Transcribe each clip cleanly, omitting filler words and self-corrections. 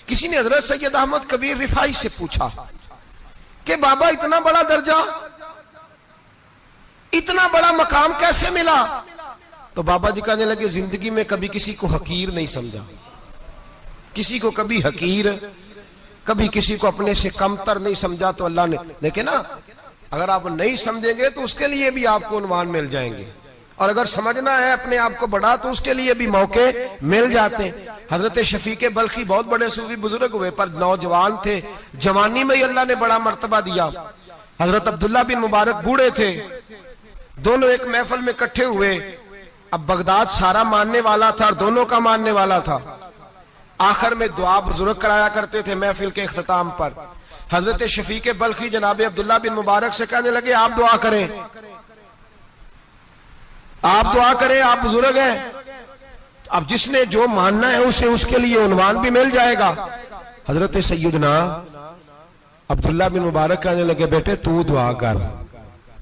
किसी ने हजरत सैयद अहमद कबीर रिफाई से पूछा कि बाबा इतना बड़ा दर्जा, इतना बड़ा मकाम कैसे मिला? तो बाबा जी कहने लगे, जिंदगी में कभी किसी को हकीर नहीं समझा, किसी को कभी हकीर, कभी किसी को अपने से कमतर नहीं समझा। तो अल्लाह ने देखे ना, अगर आप नहीं समझेंगे तो उसके लिए भी आपको उन्वान मिल जाएंगे, और अगर समझना है अपने आप को बड़ा तो उसके लिए भी मौके मिल जाते हैं। हजरत शफीक बल्खी बहुत बड़े सूफी बुजुर्ग हुए, पर नौजवान थे, जवानी में ही अल्लाह ने बड़ा मर्तबा दिया। हजरत अब्दुल्ला बिन मुबारक बूढ़े थे, दोनों एक महफिल में इकट्ठे हुए। अब बगदाद सारा मानने वाला था और दोनों का मानने वाला था। आखिर में दुआ बुजुर्ग कराया करते थे महफिल के इख्तिताम पर। हजरत शफीक बल्खी जनाब अब्दुल्ला बिन मुबारक से कहने लगे, आप दुआ करें, आप दुआ करें, आप बुजुर्ग हैं। अब जिसने जो मानना है उसे उसके लिए उन्वान भी मिल जाएगा। हजरत सैयदना अब्दुल्ला बिन मुबारक कहने लगे, बेटे तू दुआ कर,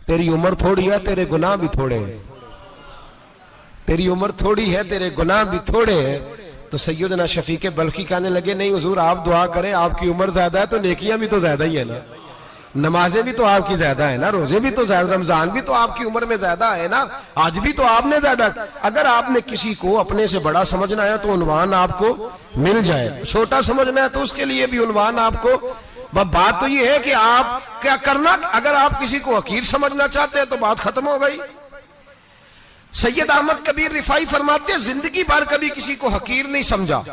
तेरी उम्र थोड़ी है, तेरे गुनाह भी थोड़े हैं, तेरी उम्र थोड़ी है, तेरे गुनाह भी थोड़े हैं। तो सैयदना शफीक बल्खी कहने लगे, नहीं हुजूर आप दुआ करें, आपकी उम्र ज्यादा है तो नेकियां भी तो ज्यादा ही है ना, नमाजें भी तो आपकी ज्यादा है ना, रोजे भी तो ज्यादा, रमजान भी तो आपकी उम्र में ज्यादा है ना, आज भी तो आपने ज्यादा। अगर आपने किसी को अपने से बड़ा समझना है तो उन्वान आपको मिल जाए, छोटा समझना है तो उसके लिए भी उन्वान आपको। बात तो ये है कि आप क्या करना, अगर आप किसी को हकीर समझना चाहते हैं तो बात खत्म हो गई। सैयद अहमद कबीर रिफाई फरमाते हैं, जिंदगी भर कभी किसी को हकीर नहीं समझा।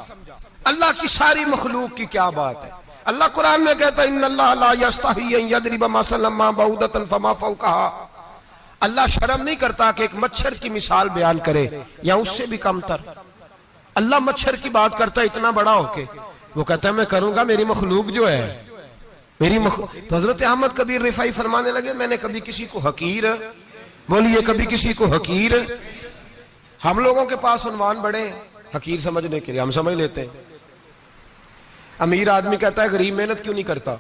अल्लाह की सारी मखलूक की क्या बात है। अल्लाह कुरान में कहता है, इन्नल्लाह ला यस्तही अन यदरिब मसलन मा बऊदतन फमा फौकहा। अल्लाह शर्म नहीं करता कि एक मच्छर की मिसाल बयान करे या उससे भी कमतर। अल्लाह मच्छर की बात करता है इतना बड़ा होके, वो कहता है मैं करूंगा, मेरी मखलूक जो है मेरी तो हजरत अहमद कबीर रिफाई फरमाने लगे, मैंने कभी किसी को हकीर, बोलिए कभी किसी को हकीर। हम लोगों के पास उन्वान बड़े हकीर समझने के लिए, हम समझ लेते हैं। अमीर आदमी कहता है गरीब मेहनत क्यों नहीं करता,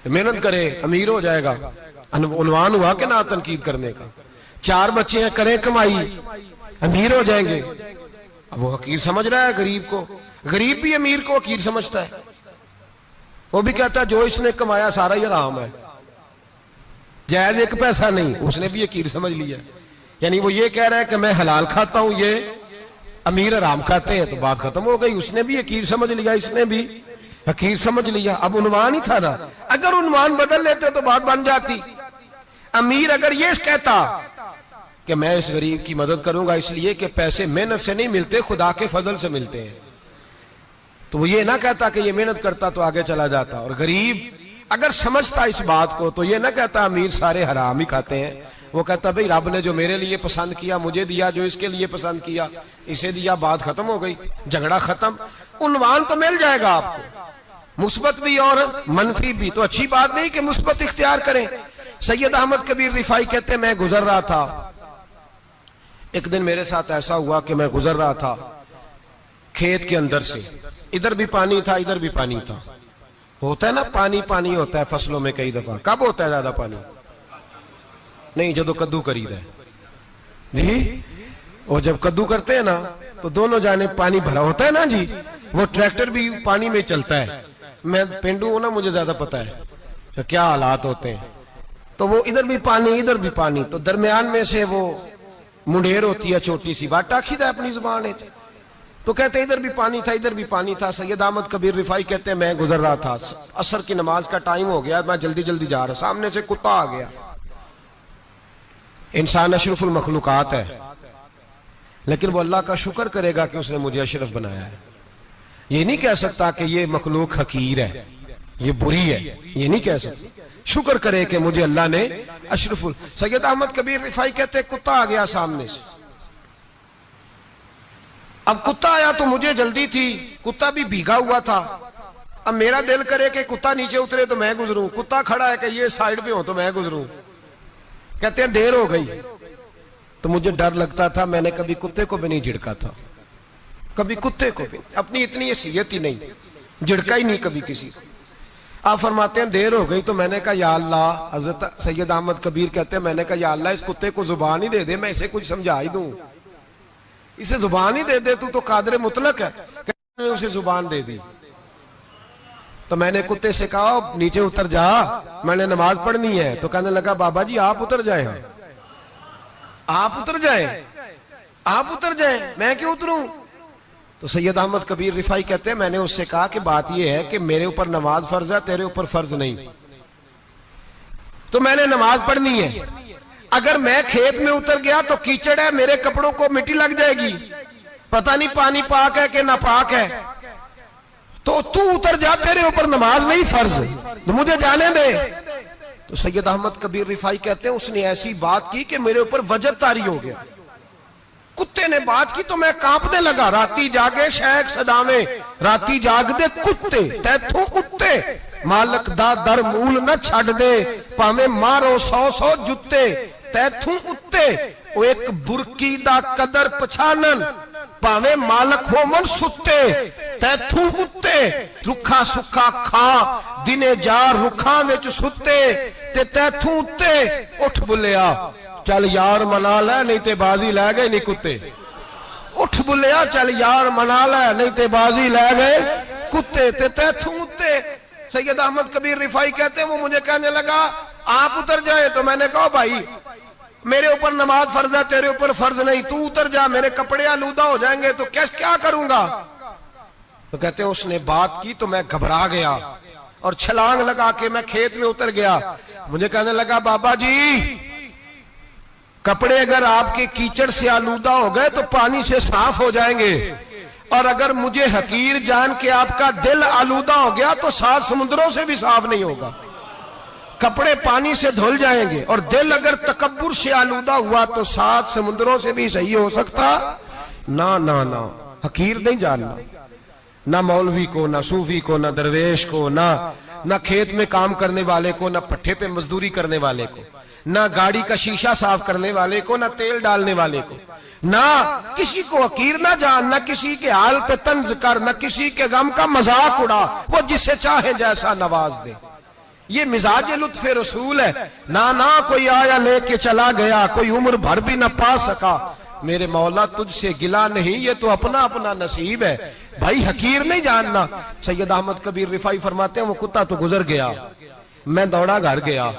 मेहनत करे अमीर हो जाएगा। उन्वान हुआ कि ना तनकीद करने का। 4 बच्चे हैं, करें कमाई, अमीर हो जाएंगे। अब वो हकीर समझ रहा है गरीब को, गरीब भी अमीर को हकीर समझता है। वो भी कहता है जो इसने कमाया सारा ही हराम है, जायज एक पैसा नहीं, उसने भी हकीर समझ लिया। यानी वो ये कह रहा है कि मैं हलाल खाता हूं, ये अमीर हराम खाते हैं, तो बात खत्म हो गई। उसने भी हकीर समझ लिया, इसने भी हकीर समझ लिया। अब उन्वान ही था ना, अगर उन्वान बदल लेते तो बात बन जाती। अमीर अगर ये कहता कि मैं इस गरीब की मदद करूंगा इसलिए कि पैसे मेहनत से नहीं मिलते, खुदा के फजल से मिलते हैं, तो वो ये ना कहता कि ये मेहनत करता तो आगे चला जाता। और गरीब अगर समझता इस बात को तो ये ना कहता अमीर सारे हराम ही खाते हैं, वो कहता भाई रब ने जो मेरे लिए पसंद किया मुझे दिया, जो इसके लिए पसंद किया इसे दिया, बात खत्म हो गई, झगड़ा खत्म। उन्वान तो मिल जाएगा आपको, मुस्बत भी और मनफी भी। तो अच्छी बात नहीं कि मुस्बत इख्तियार करें। सैयद अहमद कबीर रिफाई कहते मैं गुजर रहा था, एक दिन मेरे साथ ऐसा हुआ कि मैं गुजर रहा था खेत के अंदर से, इधर भी पानी था इधर भी पानी था। होता है ना पानी पानी होता है फसलों में कई दफा। कब होता है ज्यादा पानी? नहीं, जब कद्दू करीदा है जी, और जब कद्दू करते हैं ना तो दोनों जाने पानी भरा होता है ना जी, वो ट्रैक्टर भी पानी में चलता है। मैं पेंडू हूं ना, मुझे ज्यादा पता है क्या हालात होते हैं। तो वो इधर भी पानी इधर भी पानी, तो दरमियान में से वो मुंडेर होती है छोटी सी, बात टाखीदा है अपनी जुबान है। तो कहते इधर भी पानी था इधर भी पानी था। सैयद अहमद कबीर रिफाई कहते हैं मैं गुजर रहा था, असर की नमाज का टाइम हो गया, मैं जल्दी जल्दी जा रहा, सामने से कुत्ता आ गया। इंसान अशरफुल मखलूकात है, लेकिन वो अल्लाह का शुक्र करेगा कि उसने मुझे अशरफ बनाया है। ये नहीं कह सकता कि ये मखलूक हकीर है, ये बुरी है, ये नहीं कह सकता। शुक्र करे कि मुझे अल्लाह ने अशरफुल। सैयद अहमद कबीर रिफाई कहते कुत्ता आ गया सामने से। अब कुत्ता आया तो मुझे जल्दी थी, कुत्ता भी भीगा हुआ था। अब मेरा दिल करे कि कुत्ता नीचे उतरे तो मैं गुजरूं, कुत्ता खड़ा है कि ये साइड पे हो तो मैं गुजरूं। कहते हैं देर हो गई, तो मुझे डर लगता था, मैंने कभी कुत्ते को भी नहीं झिड़का था, कभी कुत्ते को भी, अपनी इतनी हैसियत ही नहीं, झिड़का ही नहीं कभी किसी को। आप फरमाते हैं देर हो गई तो मैंने कहा या अल्लाह, हजरत सैयद अहमद कबीर कहते हैं मैंने कहा या अल्लाह इस कुत्ते को जुबान ही दे दे, मैं इसे कुछ समझा ही दूं, इसे जुबान ही दे दे, तू तो कादर मुतलक है। उसे जुबान दे दी। तो मैंने कुत्ते से कहा नीचे उतर जा, मैंने नमाज पढ़नी है। तो कहने लगा बाबा जी आप उतर जाए, आप उतर जाए, आप उतर जाए, मैं क्यों उतरूं? तो सैयद अहमद कबीर रिफाई कहते हैं मैंने उससे कहा कि बात यह है कि मेरे ऊपर नमाज फर्ज है, तेरे ऊपर फर्ज नहीं, तो मैंने नमाज पढ़नी है। अगर मैं खेत में उतर गया तो कीचड़ है, मेरे कपड़ों को मिट्टी लग जाएगी, पता नहीं पानी पाक है कि नापाक है, तो तू उतर जा, तेरे ऊपर नमाज नहीं फर्ज, तो मुझे जाने दे। तो सैयद अहमद कबीर रिफाई कहते हैं उसने ऐसी बात की कि मेरे ऊपर वजह तारी हो गया। कुत्ते ने बात की तो मैं कांपने लगा। राती जागे शेख सदावे, राती जाग दे कुत्ते, तैथों उत्ते मालक दा दर मूल न छड़ दे, भावे मारो 100 जुत्ते, तैथों उत्ते वो एक बुरकी दा कदर पछानन, भावे मालक हो मन सुत्ते, तैथू उत्ते रुखा सुखा खा, दिने जार रुखा विच सुत्ते, ते तैथू उत्ते उठ बुलिया चल यार मना ले नहीं ते बाजी लै गए नहीं कुत्ते, उठ बुलिया चल यार मना ले नहीं ते बाजी लै गए कुत्ते, ते तैथू उत्ते। सैयद अहमद कबीर रिफाई कहते हैं वो मुझे कहने लगा आप उतर जाए। तो मैंने कहा भाई मेरे ऊपर नमाज फर्ज है, तेरे ऊपर फर्ज नहीं, तू उतर जा, मेरे कपड़े आलूदा हो जाएंगे तो क्या करूंगा? तो कहते हैं उसने बात की तो मैं घबरा गया और छलांग लगा के मैं खेत में उतर गया। मुझे कहने लगा बाबा जी कपड़े अगर आपके कीचड़ से आलूदा हो गए तो पानी से साफ हो जाएंगे, और अगर मुझे हकीर जान के आपका दिल आलूदा हो गया तो 7 समुद्रों से भी साफ नहीं होगा, कपड़े पानी से धुल जाएंगे, और दिल अगर तकब्बुर से आलूदा हुआ तो 7 समुद्रों से भी सही हो सकता ना ना ना। हकीर नहीं जानना, ना मौलवी को, ना सूफी को, ना दरवेश को, ना खेत में काम करने वाले को, ना पट्टे पे मजदूरी करने वाले को, ना गाड़ी का शीशा साफ करने वाले को, ना तेल डालने वाले को, ना किसी को हकीर ना जान, ना किसी के हाल पे तंज कर, ना किसी के गम का मजाक उड़ा, वो जिसे चाहे जैसा नवाज दे। ये मिजाज लुत्फ रसूल है। ना ना कोई आया लेके चला गया, कोई उम्र भर भी ना पा सका, मेरे मौला तुझसे गिला नहीं, ये तो अपना अपना नसीब है। भाई हकीर नहीं जानना। सैयद अहमद कबीर रिफाई फरमाते हैं वो कुत्ता तो गुजर गया, मैं दौड़ा घर गया,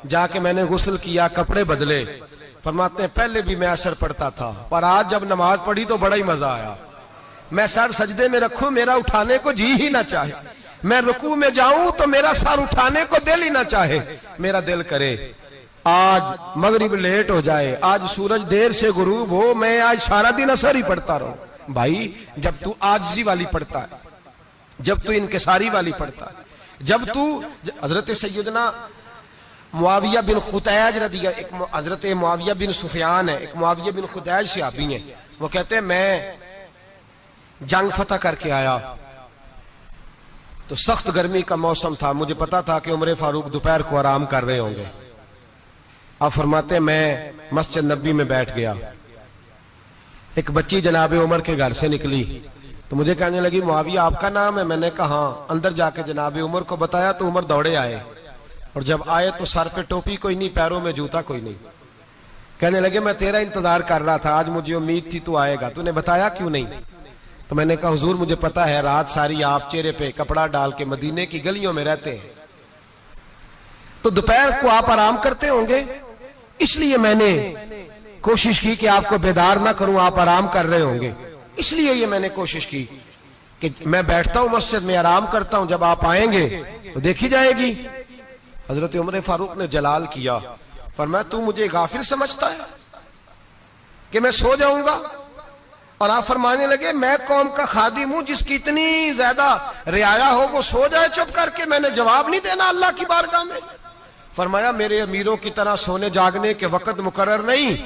जाके मैंने गुस्ल किया, कपड़े बदले। फरमाते हैं पहले भी मैं असर पढ़ता था, पर आज जब नमाज पढ़ी तो बड़ा ही मजा आया। मैं सर सजदे में रखूं मेरा उठाने को जी ही ना चाहे, मैं रुकू में जाऊं तो मेरा सर उठाने को दिल ही ना चाहे, मेरा दिल करे आज मगरिब लेट हो जाए, आज सूरज देर से गुरूब हो, मैं आज सारा दिन असर ही पढ़ता रहूं। भाई जब तू आजिज़ी वाली पढ़ता है, जब तू इनकिसारी वाली पढ़ता है, जब तू हजरत सैयदना मुआविया बिन खुतैज रदिया, एक हजरत मुआविया बिन सुफियान है, एक मुआविया बिन खुतैज सहाबी है, वो कहते हैं मैं जंग फतह करके आया तो सख्त गर्मी का मौसम था, मुझे पता था कि उमर फारूक दोपहर को आराम कर रहे होंगे। आप फरमाते मैं मस्जिद नबी में बैठ गया, एक बच्ची जनाब उमर के घर से निकली तो मुझे कहने लगी मुआविया आपका नाम है? मैंने कहा हाँ। अंदर जाके जनाब उमर को बताया तो उमर दौड़े आए, और जब आए तो सर पे टोपी कोई नहीं, पैरों में जूता कोई नहीं। कहने लगे मैं तेरा इंतजार कर रहा था, आज मुझे उम्मीद थी तू आएगा, तूने बताया क्यों नहीं? तो मैंने कहा हुजूर मुझे पता है रात सारी आप चेहरे पे कपड़ा डाल के मदीने की गलियों में रहते हैं, तो दोपहर को आप आराम करते होंगे, इसलिए मैंने कोशिश की कि आपको बेदार ना करूं, आप आराम कर रहे होंगे, इसलिए ये मैंने कोशिश की कि मैं बैठता हूं मस्जिद में आराम करता हूं, जब आप आएंगे तो देखी जाएगी। हजरत उमर फारूक ने जलाल किया, फरमाया तू मुझे गाफिल समझता है कि मैं सो जाऊंगा? और आप फरमाने लगे मैं कौम का खादिम हूं जिसकी इतनी ज्यादा रियाया हो वो सो जाए चुप करके, मैंने जवाब नहीं देना अल्लाह की बारगाह में? फरमाया मेरे अमीरों की तरह सोने जागने के वक्त मुकर्रर नहीं,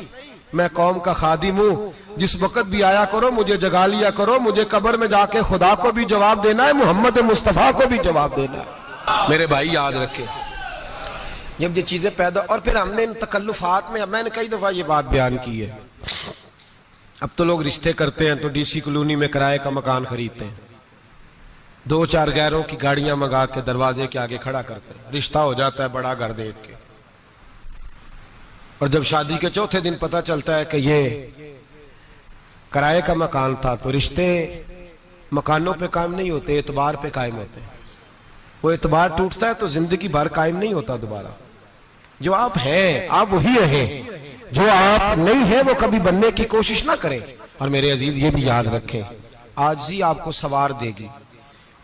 मैं कौम का खादिम हूं, जिस वक्त भी आया करो मुझे जगा लिया करो, मुझे कब्र में जाके खुदा को भी जवाब देना है, मोहम्मद मुस्तफा को भी जवाब देना है। मेरे भाई याद रखे जब ये चीजें पैदा, और फिर हमने इन तकल्लुफात में, मैंने कई दफा ये बात बयान की है, अब तो लोग रिश्ते करते हैं तो डीसी कॉलोनी में किराए का मकान खरीदते हैं, 2-4 गैरों की गाड़ियां मंगा के दरवाजे के आगे खड़ा करते हैं, रिश्ता हो जाता है बड़ा घर देख के, और जब शादी के चौथे दिन पता चलता है कि ये किराए का मकान था, तो रिश्ते मकानों पे कायम नहीं होते, एतबार पे कायम होते हैं। वो एतबार टूटता है तो जिंदगी भर कायम नहीं होता दोबारा। जो आप हैं आप वही रहें, जो आप नहीं है वो कभी बनने की कोशिश ना करें। और मेरे अजीज ये भी याद रखें, आजिज़ी आपको सवार देगी।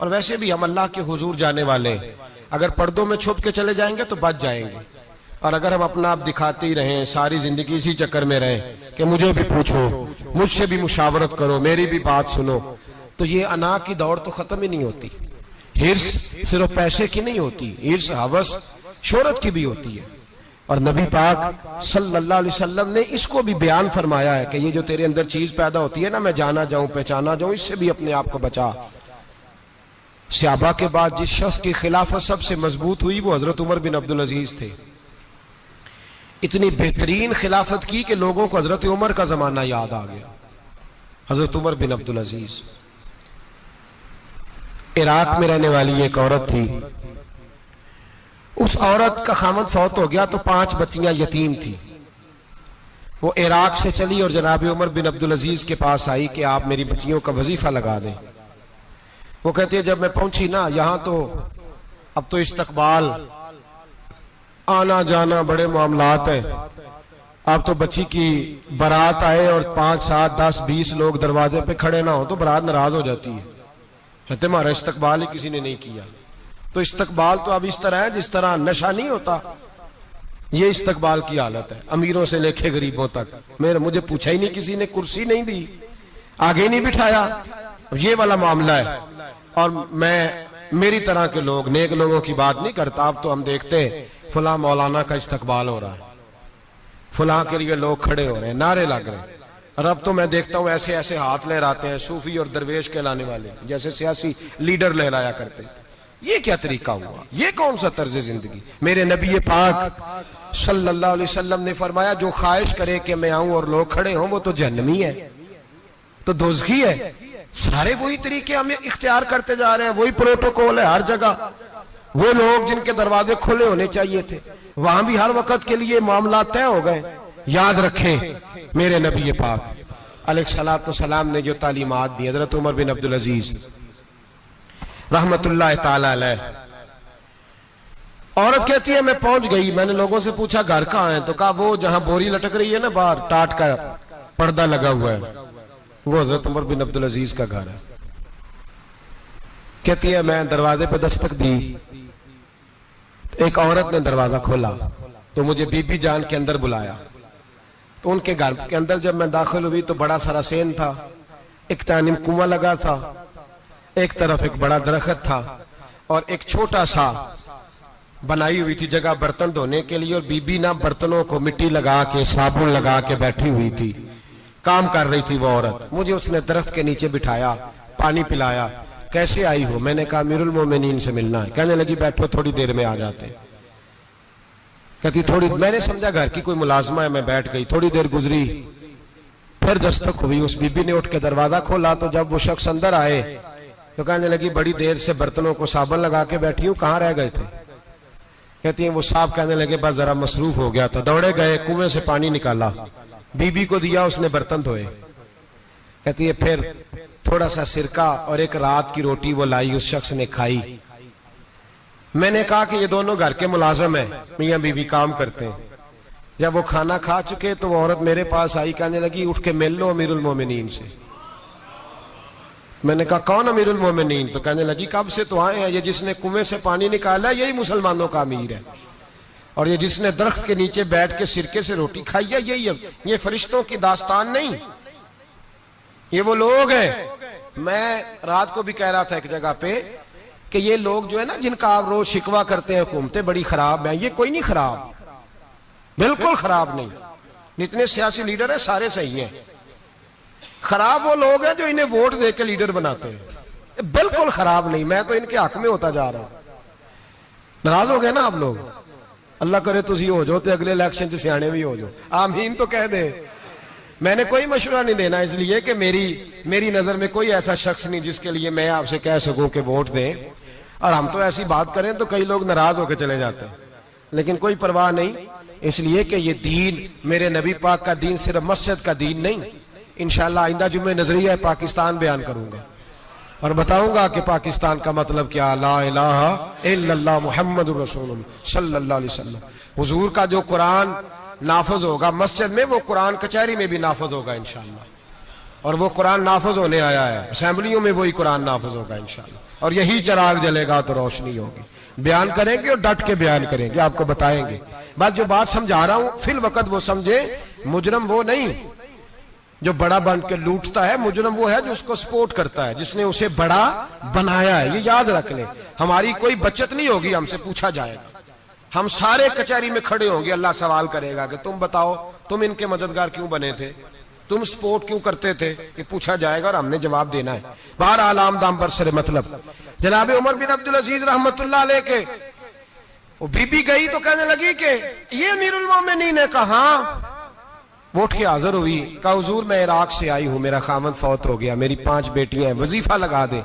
और वैसे भी हम अल्लाह के हुजूर जाने वाले, अगर पर्दों में छुप के चले जाएंगे तो बच जाएंगे। और अगर हम अपना आप दिखाते ही रहें, सारी जिंदगी इसी चक्कर में रहें कि मुझे भी पूछो, मुझसे भी मुशावरत करो, मेरी भी बात सुनो, तो ये अना की दौड़ तो खत्म ही नहीं होती। हिर्स सिर्फ पैसे की नहीं होती, हिर्स हवस शोहरत की भी होती है। और नबी पाक सल्लल्लाहु अलैहि वसल्लम ने इसको भी बयान फरमाया है कि ये जो तेरे अंदर चीज पैदा होती है ना, मैं जाना जाऊं पहचाना जाऊं, इससे भी अपने आप को बचा। सहाबा के बाद जिस शख्स की खिलाफत सबसे मजबूत हुई वो हजरत उमर बिन अब्दुल अजीज थे। इतनी बेहतरीन खिलाफत की कि लोगों को हजरत उमर का जमाना याद आ गया। हजरत उमर बिन अब्दुल अजीज इराक में रहने वाली एक औरत थी। उस औरत का खामद फौत हो गया तो 5 बच्चियां यतीम थी। वो इराक से चली और जनाब उमर बिन अब्दुल अजीज के पास आई कि आप मेरी बच्चियों का वजीफा लगा दें। वो कहती है जब मैं पहुंची ना, यहां तो अब तो इस्तकबाल आना जाना बड़े मामलात है। अब तो बच्ची की बारात आए और 5, 7, 10, 20 लोग दरवाजे पे खड़े ना हो तो बारात नाराज हो जाती है, कहते हमारा इस्तकबाल ही किसी ने नहीं किया। तो इस्तकबाल तो अब इस तरह है जिस तरह नशा नहीं होता, ये इस्तकबाल की हालत है, अमीरों से लेके गरीबों तक। मुझे पूछा ही नहीं किसी ने, कुर्सी नहीं दी, आगे नहीं बिठाया, ये वाला मामला है। और मैं मेरी तरह के लोग, नेक लोगों की बात नहीं करता। अब तो हम देखते हैं फला मौलाना का इस्तकबाल हो रहा है, फला के लिए लोग खड़े हो रहे हैं, नारे लग रहे हैं। और अब तो मैं देखता हूं ऐसे ऐसे हाथ लहराते हैं सूफी और दरवेश कहलाने वाले, जैसे सियासी लीडर लहराया करते। ये क्या तरीका हुआ, ये कौन सा तर्ज जिंदगी। मेरे नबी पाक सल्लल्लाहु अलैहि वसल्लम ने फरमाया जो ख्वाहिश करे कि मैं आऊं और लोग खड़े हों वो तो जहन्नमी है, तो दोज़खी है। सारे वही तरीके हम इख्तियार करते जा रहे हैं, वही प्रोटोकॉल है हर जगह। वो लोग जिनके दरवाजे खुले होने चाहिए थे वहां भी हर वक्त के लिए मामला तय हो गए। याद रखें मेरे नबी पाक अलैहिस्सलातु सलाम ने जो तालीमात दी, हजरत उमर बिन अब्दुल अजीज रहमतुल्लाह ताला अलैह। औरत कहती है मैं पहुंच गई, मैंने लोगों से पूछा घर कहां है, तो कहा वो जहां बोरी लटक रही है ना बाहर, टाट का पर्दा लगा हुआ है, वो हजरत उमर बिन अब्दुल अजीज का घर है। कहती है मैं दरवाजे पर दस्तक दी, एक औरत ने दरवाजा खोला तो मुझे बीबी जान के अंदर बुलाया। तो उनके घर के अंदर जब मैं दाखिल हुई तो बड़ा सारा सेन था, एक तानिम कुआं लगा था, एक तरफ एक बड़ा दरख्त था और एक छोटा सा बनाई हुई थी जगह बर्तन धोने के लिए। और बीबी ना बर्तनों को मिट्टी लगा के साबुन लगा के बैठी हुई थी, काम कर रही थी वो औरत। मुझे उसने दरख्त के नीचे बिठाया, पानी पिलाया। कैसे आई हो? मैंने कहा अमीरुल मोमिनीन से मिलना है। कहने लगी बैठो थोड़ी देर में आ जाते। कहती थोड़ी, मैंने समझा घर की कोई मुलाजमा है, मैं बैठ गई। थोड़ी देर गुजरी, फिर दस्तक हुई, उस बीबी ने उठ के दरवाजा खोला। तो जब वो शख्स अंदर आए तो कहने लगी बड़ी देर से बर्तनों को साबुन लगा के बैठी हूं, कहां रह गए थे? कहती है वो साहब कहने लगे बस जरा मसरूफ हो गया था, दौड़े गए, कुएं से पानी निकाला, बीबी को दिया, उसने बर्तन धोए। कहती है फिर थोड़ा सा सिरका और एक रात की रोटी वो लाई, उस शख्स ने खाई। मैंने कहा कि ये दोनों घर के मुलाजम है, मियां बीवी काम करते हैं। जब वो खाना खा चुके तो वो औरत मेरे पास आई, कहने लगी उठ के मिल लो अमीरुल मोमिनीन से। मैंने कहा कौन अमीरुल मोमिनीन? तो कहने लगी कब से तो आए हैं, ये जिसने कुएं से पानी निकाला यही मुसलमानों का अमीर है, और ये जिसने दरख्त के नीचे बैठ के सिरके से रोटी खाई है यही है। ये फरिश्तों की दास्तान नहीं, ये वो लोग हैं। मैं रात को भी कह रहा था एक जगह पे कि ये लोग जो है ना जिनका आप रोज शिकवा करते हैं हुकूमतें बड़ी खराब हैं, ये कोई नहीं खराब, बिल्कुल खराब नहीं। जितने सियासी लीडर हैं सारे सही हैं। खराब वो लोग हैं जो इन्हें वोट दे के लीडर बनाते हैं, बिल्कुल खराब नहीं। मैं तो इनके हक में होता जा रहा हूं। नाराज हो गए ना आप लोग? अल्लाह करे तुसी हो जाओ तो अगले इलेक्शन से सियाने भी हो जाओ, आमीन तो कह दे। मैंने कोई मशवरा नहीं देना, इसलिए कि मेरी नजर में कोई ऐसा शख्स नहीं जिसके लिए मैं आपसे कह सकूं कि वोट दें। और हम तो ऐसी बात करें तो कई लोग नाराज होकर चले जाते हैं, लेकिन कोई परवाह नहीं, इसलिए कि ये दीन मेरे नबी पाक का दीन सिर्फ मस्जिद का दीन नहीं। इंशाअल्लाह आइंदा जुम्मे नजरिया पाकिस्तान बयान करूंगा। और बताऊंगा कि पाकिस्तान का मतलब क्या, ला इलाहा इल्लल्लाह मुहम्मदुर रसूलुल्लाह सल्लल्लाहु अलैहि वसल्लम। हुजूर का जो कुरान नाफज होगा मस्जिद में, वो कुरान कचहरी में भी नाफज होगा इंशाअल्लाह। और वो कुरान नाफज होने आया है, असेंबलियों में वही कुरान नाफज होगा इंशाअल्लाह। और यही चिराग जलेगा तो रोशनी होगी। बयान करेंगे और डट के बयान करेंगे, आपको बताएंगे। बात जो बात समझा रहा हूं फिल वक्त वो समझे, मुजरम वो नहीं जो बड़ा बन के लूटता है, मुजरम वो है जो उसको सपोर्ट करता है, जिसने उसे बड़ा बनाया है। ये याद रख ले, हमारी कोई बचत नहीं होगी, हमसे पूछा जाएगा। हम सारे कचहरी में खड़े होंगे, अल्लाह सवाल करेगा कि तुम बताओ तुम इनके मददगार क्यों बने थे, तुम सपोर्ट क्यों करते थे, कि पूछा जाएगा और हमने जवाब देना है। बहरहाल आम दाम पर सरे मतलब जनाब उमर बिन अब्दुल अजीज रहमतुल्लाह अलैह के वो बीबी गई तो कहने लगी कि ये अमीरुल मोमिनीन ने कहा, वो उठ के हाजिर हुई, कहा हुजूर मैं इराक से आई हूं, मेरा खामद फौत हो गया, मेरी 5 बेटियां हैं, वजीफा लगा दे।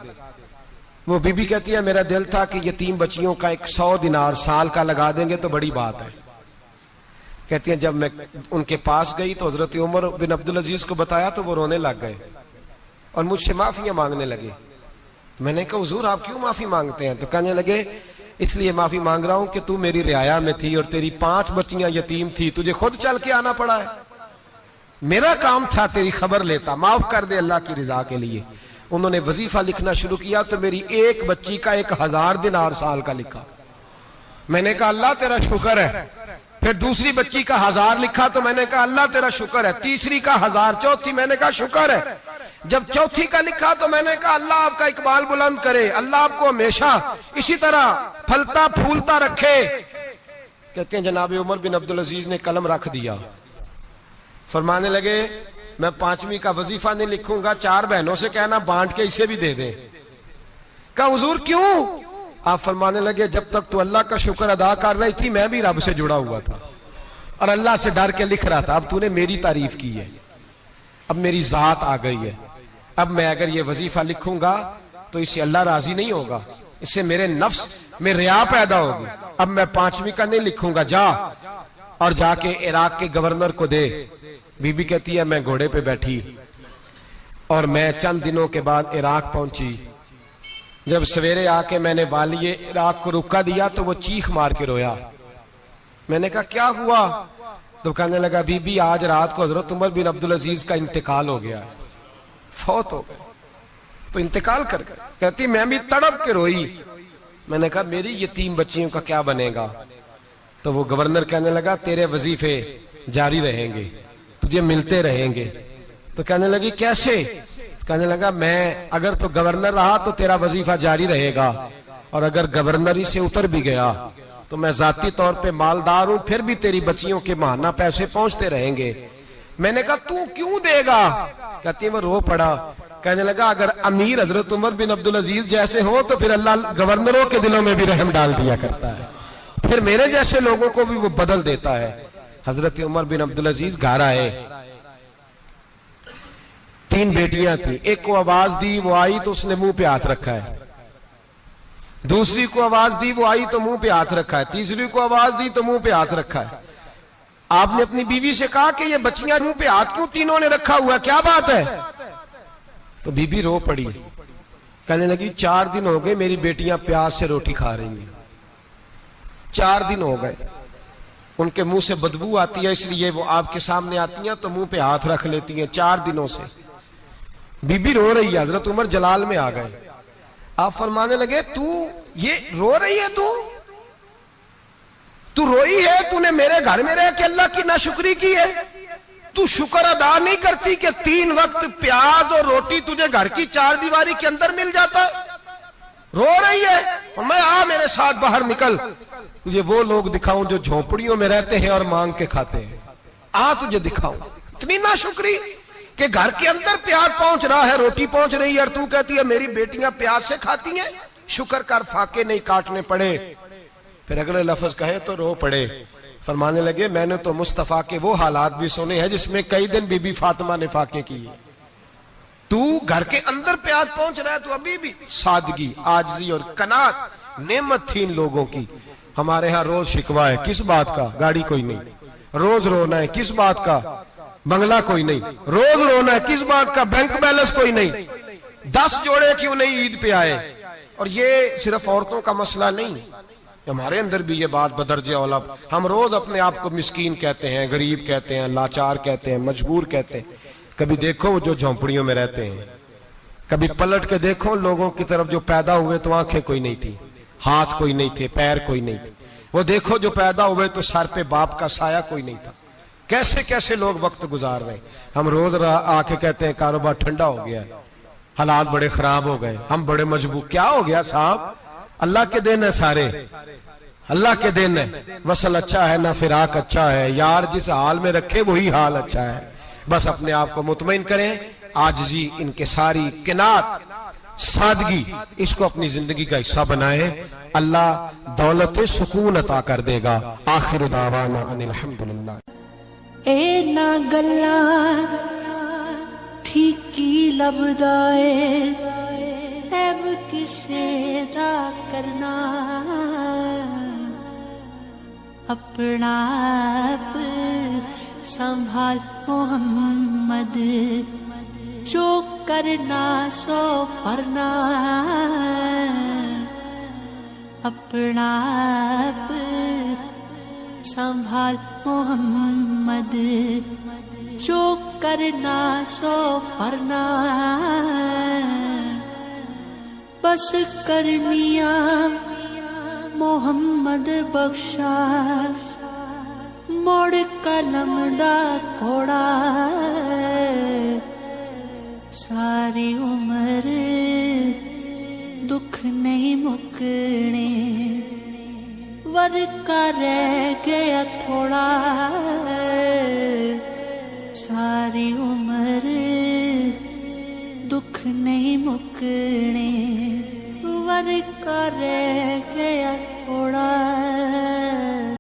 वो बीबी कहती है मेरा दिल था कि यतीम बच्चियों का 100 दिनार साल का लगा देंगे तो बड़ी बात है। कहती है जब मैं उनके पास गई तो हजरत उमर बिन अब्दुल अजीज को बताया तो वो रोने लग गए और मुझसे माफियां मांगने लगे। मैंने कहा हुजूर आप क्यों माफी मांगते हैं? तो कहने लगे इसलिए माफी मांग रहा हूं कि तू मेरी रियाया में थी और तेरी 5 बच्चियां यतीम थी, तुझे खुद चल के आना पड़ा है। मेरा काम था तेरी खबर लेता, माफ कर दे अल्लाह की रिजा के लिए। उन्होंने वजीफा लिखना शुरू किया तो मेरी एक बच्ची का 1000 दिनार साल का लिखा। मैंने कहा अल्लाह तेरा शुक्र है। फिर दूसरी बच्ची का 1000 लिखा तो मैंने कहा अल्लाह तेरा शुक्र है। तीसरी का 1000, चौथी मैंने कहा शुक्र है। जब चौथी का लिखा तो मैंने कहा अल्लाह आपका इकबाल बुलंद करे, अल्लाह आपको हमेशा इसी तरह फलता फूलता रखे। कहते हैं जनाब उमर बिन अब्दुल अजीज ने कलम रख दिया, फरमाने लगे मैं 5वीं का वजीफा नहीं लिखूंगा, 4 बहनों से कहना बांट के इसे भी दे दे। कहा हुजूर क्यों? आप फरमाने लगे जब तक तू अल्लाह का शुक्र अदा कर रही थी मैं भी रब से जुड़ा हुआ था और अल्लाह से डर के लिख रहा था। अब तूने मेरी तारीफ की है, अब मेरी जात आ गई है, अब मैं अगर ये वजीफा लिखूंगा तो इससे अल्लाह राजी नहीं होगा, इससे मेरे नफ्स में रिया पैदा होगी। अब मैं 5वीं का नहीं लिखूंगा, जा और जाके इराक के गवर्नर को दे। बीबी कहती है मैं घोड़े पे बैठी और मैं चंद दिनों के बाद इराक पहुंची। जब सवेरे आके मैंने वालिये इराक को रुका दिया तो वो चीख मार के रोया। मैंने कहा क्या हुआ? तो कहने लगा बीबी आज रात को हजरत उमर बिन अब्दुल अजीज का इंतकाल हो गया, फौत हो गए, तो इंतकाल कर गए। कहती मैं भी तड़प के रोई। मैंने कहा मेरी यतीम बच्चियों का क्या बनेगा? तो वो गवर्नर कहने लगा तेरे वजीफे जारी रहेंगे, तुझे मिलते रहेंगे। तो कहने लगी कैसे? कहने लगा मैं अगर तो गवर्नर रहा तो तेरा वजीफा जारी रहेगा और अगर गवर्नरी से उतर भी गया तो मैं जाती तौर पे मालदार हूं, फिर भी तेरी बच्चियों के माहाना पैसे पहुंचते रहेंगे। मैंने कहा तू क्यों देगा? कहती है वो रो पड़ा। कहने लगा अगर अमीर हजरत उमर बिन अब्दुल अजीज जैसे हो तो फिर अल्लाह गवर्नरों के दिलों में भी रहम डाल दिया करता है, फिर मेरे जैसे लोगों को भी वो बदल देता है। हजरत उमर बिन अब्दुल अजीज घर आए, 3 बेटियां थी। एक को आवाज दी, वो आई तो उसने मुंह पे हाथ रखा है। दूसरी को आवाज दी, वो आई तो मुंह पे हाथ रखा है। तीसरी को आवाज दी तो मुंह पे हाथ रखा है। आपने अपनी बीवी से कहा कि ये बच्चियां मुंह पे हाथ क्यों तीनों ने रखा हुआ, क्या बात है? तो बीबी रो पड़ी, कहने लगी 4 दिन हो गए मेरी बेटियां प्यास से रोटी खा रही हैं, 4 दिन हो गए, उनके मुंह से बदबू आती है इसलिए वो आपके सामने आती हैं तो मुंह पे हाथ रख लेती हैं 4 दिनों से। बीबी रो रही है, हजरत उमर जलाल में आ गए। आप फरमाने लगे तू ये रो रही है, तू रोई है, तूने मेरे घर में रह के अल्लाह की नाशुक्री की है, तू शुक्र अदा नहीं करती कि 3 वक्त प्याज और रोटी तुझे घर की 4 दीवारी के अंदर मिल जाता? रो रही है और मैं आ मेरे साथ बाहर निकल, तुझे वो लोग दिखाऊं जो झोपड़ियों में रहते हैं और मांग के खाते हैं, आ तुझे दिखाऊं। इतनी नाशुक्री कि घर के अंदर प्याज पहुंच रहा है, रोटी पहुंच रही है और तू कहती है मेरी बेटियां प्याज से खाती हैं, शुक्र कर फाके नहीं काटने पड़े। फिर अगले लफ्ज कहे तो रो पड़े। फरमाने लगे मैंने तो मुस्तफा के वो हालात भी सुने हैं जिसमें कई दिन बीबी फातिमा ने फाके किए। तू घर के अंदर प्याज पहुंच रहा है, तो अभी भी सादगी, आजजी और कनात नेमत थी इन लोगों की। हमारे यहां रोज शिकवा है, किस बात का? गाड़ी कोई नहीं। रोज रोना है, किस बात का? बंगला कोई नहीं। रोज रोना है, किस बात का? बैंक बैलेंस कोई नहीं। 10 जोड़े क्यों नहीं ईद पे आए। और ये सिर्फ औरतों का मसला नहीं, हमारे अंदर भी ये बात बदर्जे औला। हम रोज अपने आप को मिस्कीन कहते हैं, गरीब कहते हैं, लाचार कहते हैं, मजबूर कहते हैं। कभी देखो जो झोंपड़ियों में रहते हैं, कभी पलट के देखो लोगों की तरफ जो पैदा हुए तो आंखें कोई नहीं थी, हाथ कोई नहीं थे, पैर कोई नहीं थे। वो देखो जो पैदा हुए तो सर पे बाप का साया कोई नहीं था। कैसे कैसे लोग वक्त गुजार रहे। हम रोज आके कहते हैं कारोबार ठंडा हो गया है, हालात बड़े खराब हो गए, हम बड़े मजबूर। क्या हो गया साहब? अल्लाह के दिन है, सारे अल्लाह के दिन है। वसल अच्छा है ना फिराक अच्छा है, यार जिस हाल में रखे वही हाल अच्छा है। बस अपने आप को मुतमईन करें, आजिज़ी, इनके सारी किनात, सादगी, इसको अपनी जिंदगी का हिस्सा बनाए। अल्लाह दौलत सुकून अता कर देगा। आखिर दावाना अनिल हम्दुलिल्लाह। ए ना गल्ला ठीकी लबदाए ऐब किसे दा करना, अपना आप संभाल मोहम्मद, जो करना सो फरना, अपना आप संभाल मोहम्मद, जो करना सो फरना। बस कर मियां मोहम्मद बख्शा, मोड़ कलम दा घोड़ा, सारी उम्र दुख नहीं मुकने, वर्का रह गया थोड़ा, सारी उम्र दुख नहीं मुकने, वर्का रह गया